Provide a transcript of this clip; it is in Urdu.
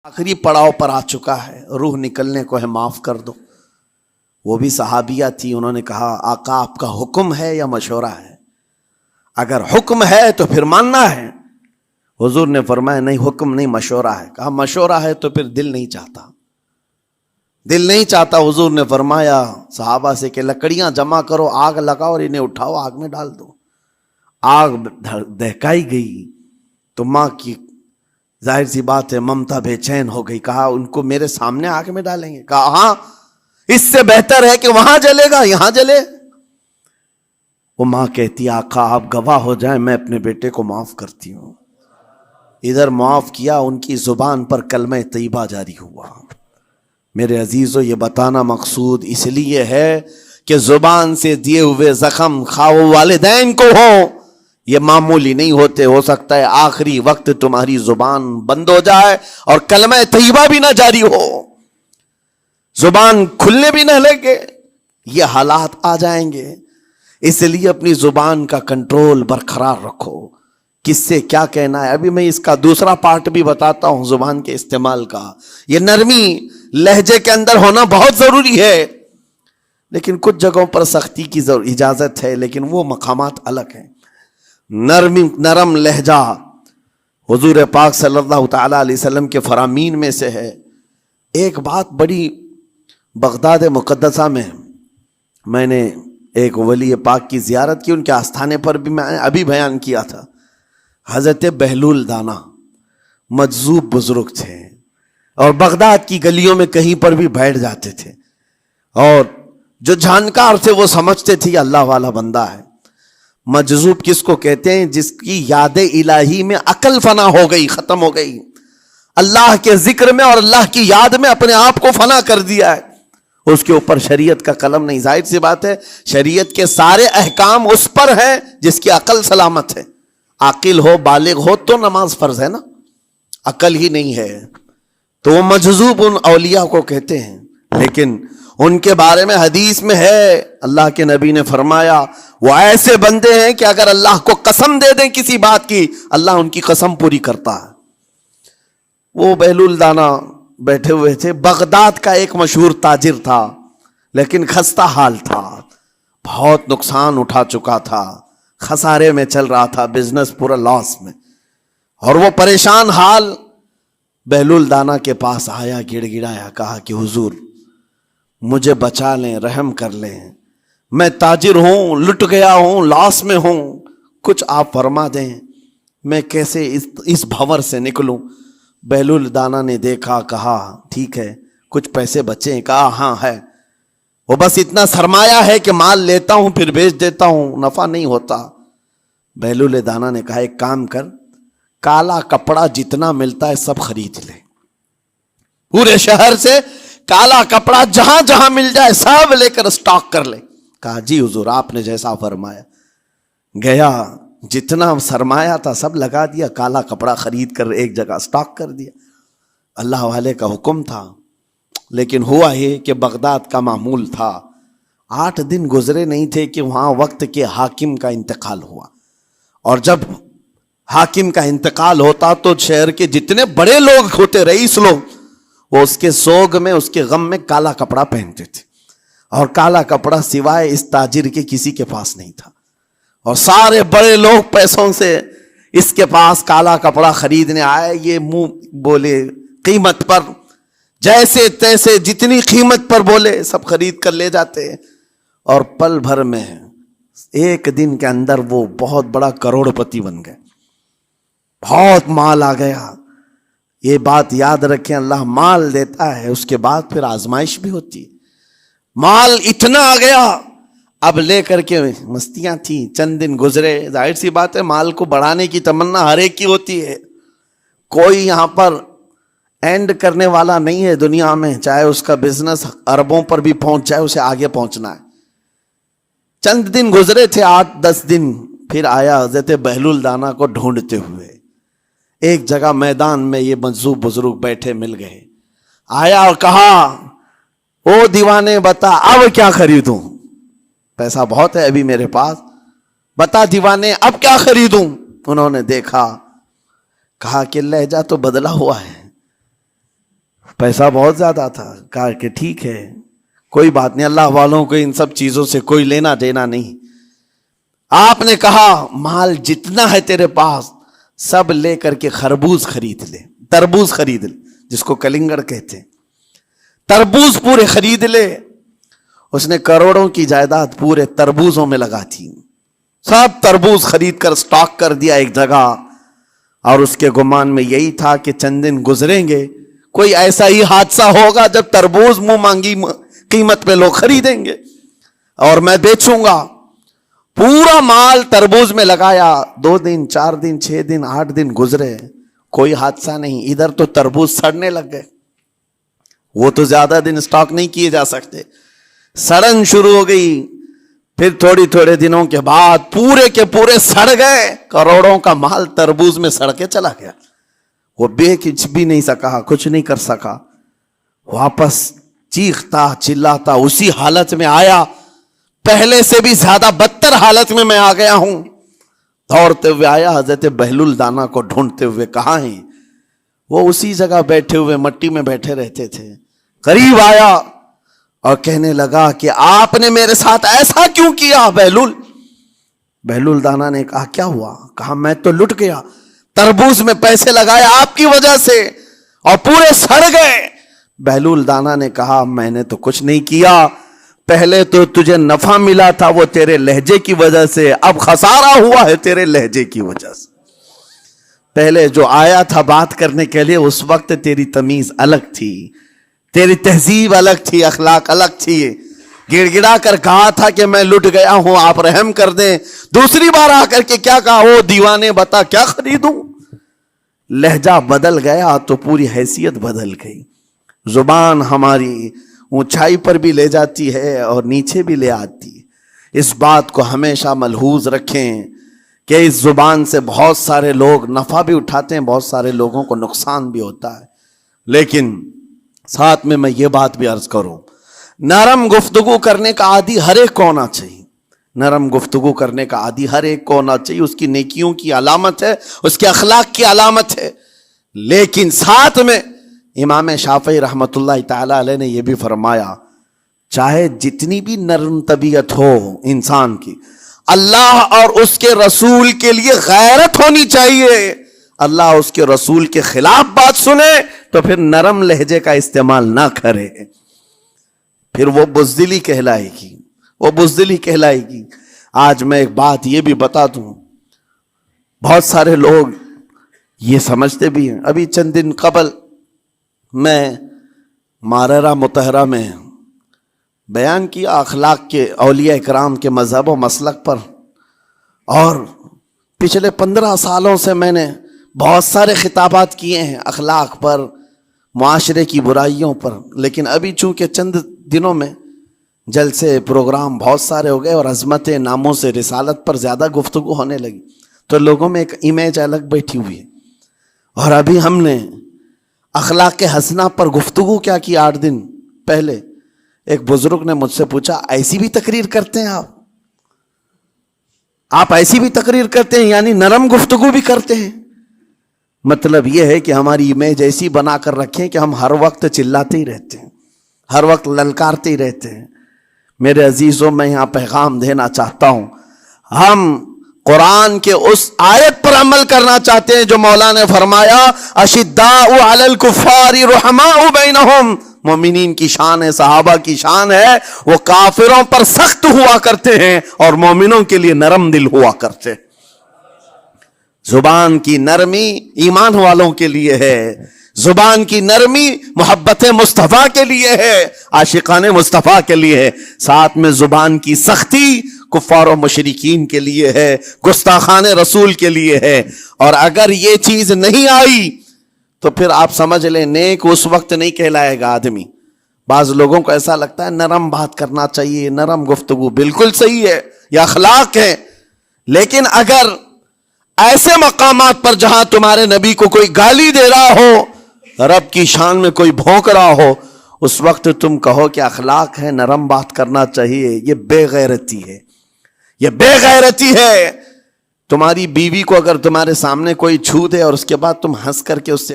آخری پڑاؤ پر آ چکا ہے، روح نکلنے کو ہے، معاف کر دو۔ وہ بھی صحابیہ تھی، انہوں نے کہا آقا آپ کا حکم ہے یا مشورہ ہے؟ اگر حکم ہے تو پھر ماننا ہے۔ حضور نے فرمایا نہیں، حکم نہیں، مشورہ ہے۔ کہا مشورہ ہے تو پھر دل نہیں چاہتا، دل نہیں چاہتا۔ حضور نے فرمایا صحابہ سے کہ لکڑیاں جمع کرو، آگ لگاؤ اور انہیں اٹھاؤ، آگ میں ڈال دو۔ آگ دہکائی گئی تو ماں کی ظاہر سی بات ہے ممتا بے چین ہو گئی۔ کہا ان کو میرے سامنے آگ میں ڈالیں گے؟ کہا ہاں، اس سے بہتر ہے کہ وہاں جلے گا، یہاں جلے۔ وہ ماں کہتی آقا آپ گواہ ہو جائیں، میں اپنے بیٹے کو معاف کرتی ہوں۔ ادھر معاف کیا، ان کی زبان پر کلمہ طیبہ جاری ہوا۔ میرے عزیزو، یہ بتانا مقصود اس لیے ہے کہ زبان سے دیے ہوئے زخم خواہ والدین کو ہوں، یہ معمولی نہیں ہوتے۔ ہو سکتا ہے آخری وقت تمہاری زبان بند ہو جائے اور کلمہ طیبہ بھی نہ جاری ہو، زبان کھلنے بھی نہ لگے، یہ حالات آ جائیں گے۔ اس لیے اپنی زبان کا کنٹرول برقرار رکھو، کس سے کیا کہنا ہے۔ ابھی میں اس کا دوسرا پارٹ بھی بتاتا ہوں زبان کے استعمال کا۔ یہ نرمی لہجے کے اندر ہونا بہت ضروری ہے، لیکن کچھ جگہوں پر سختی کی اجازت ہے، لیکن وہ مقامات الگ ہیں۔ نرم لہجہ حضور پاک صلی اللہ تعالی علیہ وسلم کے فرامین میں سے ہے۔ ایک بات بڑی بغداد مقدسہ میں نے ایک ولی پاک کی زیارت کی، ان کے آستانے پر بھی میں نے ابھی بیان کیا تھا۔ حضرت بہلول دانا مجذوب بزرگ تھے اور بغداد کی گلیوں میں کہیں پر بھی بیٹھ جاتے تھے، اور جو جانکار تھے وہ سمجھتے تھے یہ اللہ والا بندہ ہے۔ مجذوب کس کو کہتے ہیں؟ جس کی یاد الہی میں عقل فنا ہو گئی، ختم ہو گئی، اللہ کے ذکر میں اور اللہ کی یاد میں اپنے آپ کو فنا کر دیا ہے، اس کے اوپر شریعت کا قلم نہیں۔ ظاہر سی بات ہے شریعت کے سارے احکام اس پر ہیں جس کی عقل سلامت ہے۔ عاقل ہو، بالغ ہو تو نماز فرض ہے نا، عقل ہی نہیں ہے تو وہ مجذوب ان اولیاء کو کہتے ہیں۔ لیکن ان کے بارے میں حدیث میں ہے، اللہ کے نبی نے فرمایا وہ ایسے بندے ہیں کہ اگر اللہ کو قسم دے دیں کسی بات کی، اللہ ان کی قسم پوری کرتا ہے۔ وہ بہلول دانا بیٹھے ہوئے تھے، بغداد کا ایک مشہور تاجر تھا، لیکن خستہ حال تھا، بہت نقصان اٹھا چکا تھا، خسارے میں چل رہا تھا، بزنس پورا لاس میں، اور وہ پریشان حال بہلول دانا کے پاس آیا، گڑ گڑایا، کہا کہ حضور مجھے بچا لیں، رحم کر لیں، میں تاجر ہوں، لٹ گیا ہوں، لاس میں ہوں، کچھ آپ فرما دیں، میں کیسے اس بھنور سے نکلوں۔ بہلول دانا نے دیکھا، کہا ٹھیک ہے کچھ پیسے بچے ہیں؟ کہا ہاں ہے، وہ بس اتنا سرمایہ ہے کہ مال لیتا ہوں پھر بیچ دیتا ہوں، نفع نہیں ہوتا۔ بہلول دانا نے کہا ایک کام کر، کالا کپڑا جتنا ملتا ہے سب خرید لے، پورے شہر سے کالا کپڑا جہاں جہاں مل جائے سب لے کر اسٹاک کر لے۔ کہا جی حضور آپ نے جیسا فرمایا۔ گیا، جتنا سرمایہ تھا سب لگا دیا، کالا کپڑا خرید کر ایک جگہ اسٹاک کر دیا۔ اللہ والے کا حکم تھا، لیکن ہوا یہ کہ بغداد کا معمول تھا، 8 دن گزرے نہیں تھے کہ وہاں وقت کے حاکم کا انتقال ہوا، اور جب حاکم کا انتقال ہوتا تو شہر کے جتنے بڑے لوگ ہوتے، رئیس لوگ، وہ اس کے سوگ میں، اس کے غم میں کالا کپڑا پہنتے تھے، اور کالا کپڑا سوائے اس تاجر کے کسی کے پاس نہیں تھا، اور سارے بڑے لوگ پیسوں سے اس کے پاس کالا کپڑا خریدنے آئے۔ یہ منہ بولے قیمت پر، جیسے تیسے جتنی قیمت پر بولے سب خرید کر لے جاتے، اور پل بھر میں ایک دن کے اندر وہ بہت بڑا کروڑ پتی بن گئے، بہت مال آ گیا۔ یہ بات یاد رکھیں، اللہ مال دیتا ہے، اس کے بعد پھر آزمائش بھی ہوتی ہے۔ مال اتنا آ گیا، اب لے کر کے مستیاں تھیں، چند دن گزرے، ظاہر سی بات ہے مال کو بڑھانے کی تمنا ہر ایک کی ہوتی ہے، کوئی یہاں پر اینڈ کرنے والا نہیں ہے دنیا میں، چاہے اس کا بزنس اربوں پر بھی پہنچ جائے، اسے آگے پہنچنا ہے۔ چند دن گزرے تھے، 8-10 دن، پھر آیا حضرت بہلول دانا کو ڈھونڈتے ہوئے، ایک جگہ میدان میں یہ مجذوب بزرگ بیٹھے مل گئے، آیا اور کہا او دیوانے بتا اب کیا خریدوں، پیسہ بہت ہے ابھی میرے پاس، بتا دیوانے اب کیا خریدوں۔ انہوں نے دیکھا، کہا کہ لہجہ تو بدلا ہوا ہے، پیسہ بہت زیادہ تھا. کہا کہ ٹھیک ہے کوئی بات نہیں, اللہ والوں کو ان سب چیزوں سے کوئی لینا دینا نہیں. آپ نے کہا مال جتنا ہے تیرے پاس سب لے کر کے خربوز خرید لے, تربوز خرید لے, جس کو کلنگڑ کہتے ہیں, تربوز پورے خرید لے. اس نے کروڑوں کی جائیداد پورے تربوزوں میں لگا تھی. سب تربوز خرید کر سٹاک کر دیا ایک جگہ, اور اس کے گمان میں یہی تھا کہ چند دن گزریں گے, کوئی ایسا ہی حادثہ ہوگا جب تربوز منہ مانگی قیمت پہ لوگ خریدیں گے اور میں بیچوں گا. پورا مال تربوز میں لگایا. 2 دن 4 دن 6 دن 8 دن گزرے, کوئی حادثہ نہیں. ادھر تو تربوز سڑنے لگ گئے, وہ تو زیادہ دن سٹاک نہیں کیے جا سکتے. سڑن شروع ہو گئی. پھر تھوڑے دنوں کے بعد پورے کے پورے سڑ گئے. کروڑوں کا مال تربوز میں سڑ کے چلا گیا. وہ کچھ بھی نہیں سکا, کچھ نہیں کر سکا. واپس چیختا چلاتا اسی حالت میں آیا, پہلے سے بھی زیادہ بدتر حالت میں آ گیا ہوں. دوڑتے ہوئے آیا, حضرت بہلول دانا کو ڈھونڈتے ہوئے. کہاں ہیں وہ؟ اسی جگہ بیٹھے ہوئے مٹی میں بیٹھے رہتے تھے. قریب آیا اور کہنے لگا کہ آپ نے میرے ساتھ ایسا کیوں کیا بہلول؟ بہلول دانا نے کہا کیا ہوا؟ کہا میں تو لٹ گیا, تربوز میں پیسے لگائے آپ کی وجہ سے اور پورے سڑ گئے. بہلول دانا نے کہا میں نے تو کچھ نہیں کیا, پہلے تو تجھے نفع ملا تھا وہ تیرے لہجے کی وجہ سے, اب خسارہ ہوا ہے تیرے لہجے کی وجہ سے. پہلے جو آیا تھا بات کرنے کے لیے اس وقت تیری تمیز الگ تھی, تیری تہذیب الگ تھی, اخلاق الگ تھی. گڑ گڑا کر کہا تھا کہ میں لٹ گیا ہوں آپ رحم کر دیں. دوسری بار آ کر کے کیا کہا؟ او دیوانے بتا کیا خریدوں. لہجہ بدل گیا تو پوری حیثیت بدل گئی. زبان ہماری اونچائی پر بھی لے جاتی ہے اور نیچے بھی لے آتی ہے. اس بات کو ہمیشہ ملحوظ رکھیں کہ اس زبان سے بہت سارے لوگ نفع بھی اٹھاتے ہیں, بہت سارے لوگوں کو نقصان بھی ہوتا ہے. لیکن ساتھ میں یہ بات بھی عرض کروں, نرم گفتگو کرنے کا عادی ہر ایک کو ہونا چاہیے. نرم گفتگو کرنے کا عادی ہر ایک کو ہونا چاہیے. اس کی نیکیوں کی علامت ہے, اس کے اخلاق کی علامت ہے. لیکن ساتھ میں امام شافعی رحمت اللہ تعالی علیہ نے یہ بھی فرمایا, چاہے جتنی بھی نرم طبیعت ہو انسان کی, اللہ اور اس کے رسول کے لیے غیرت ہونی چاہیے. اللہ اس کے رسول کے خلاف بات سنے تو پھر نرم لہجے کا استعمال نہ کرے, پھر وہ بزدلی کہلائے گی, وہ بزدلی کہلائے گی. آج میں ایک بات یہ بھی بتا دوں, بہت سارے لوگ یہ سمجھتے بھی ہیں. ابھی چند دن قبل میں ماررہ مطہرہ میں بیان کیا اخلاق کے اولیاء اکرام کے مذہب و مسلک پر, اور پچھلے 15 سالوں سے میں نے بہت سارے خطابات کیے ہیں اخلاق پر, معاشرے کی برائیوں پر. لیکن ابھی چونکہ چند دنوں میں جلسے پروگرام بہت سارے ہو گئے اور عظمت ناموں سے رسالت پر زیادہ گفتگو ہونے لگی, تو لوگوں میں ایک امیج الگ بیٹھی ہوئی ہے. اور ابھی ہم نے اخلاق حسنہ پر گفتگو کیا کی 8 دن پہلے. ایک بزرگ نے مجھ سے پوچھا ایسی بھی تقریر کرتے ہیں آپ ایسی بھی تقریر کرتے ہیں, یعنی نرم گفتگو بھی کرتے ہیں؟ مطلب یہ ہے کہ ہماری امیج ایسی بنا کر رکھیں کہ ہم ہر وقت چلاتے ہی رہتے ہیں, ہر وقت للکارتے ہی رہتے ہیں. میرے عزیزوں, میں یہاں پیغام دینا چاہتا ہوں, ہم قرآن کے اس آیت پر عمل کرنا چاہتے ہیں جو مولا نے فرمایا اشداء علی الکفار رحماء بینہم. مومنین کی شان ہے, صحابہ کی شان ہے, وہ کافروں پر سخت ہوا کرتے ہیں اور مومنوں کے لیے نرم دل ہوا کرتے ہیں. زبان کی نرمی ایمان والوں کے لیے ہے, زبان کی نرمی محبت مصطفیٰ کے لیے ہے, عاشقان مصطفیٰ کے لیے ہے. ساتھ میں زبان کی سختی کفار و مشرکین کے لیے ہے, گستاخان رسول کے لیے ہے. اور اگر یہ چیز نہیں آئی تو پھر آپ سمجھ لیں نیک اس وقت نہیں کہلائے گا آدمی. بعض لوگوں کو ایسا لگتا ہے نرم بات کرنا چاہیے, نرم گفتگو, بالکل صحیح ہے, یہ اخلاق ہے. لیکن اگر ایسے مقامات پر جہاں تمہارے نبی کو کوئی گالی دے رہا ہو, رب کی شان میں کوئی بھونک رہا ہو, اس وقت تم کہو کہ اخلاق ہے, نرم بات کرنا چاہیے, یہ بے غیرتی ہے, یہ بے غیرتی ہے. تمہاری بیوی کو اگر تمہارے سامنے کوئی چھو دے اور اس کے بعد تم ہنس کر کے اس سے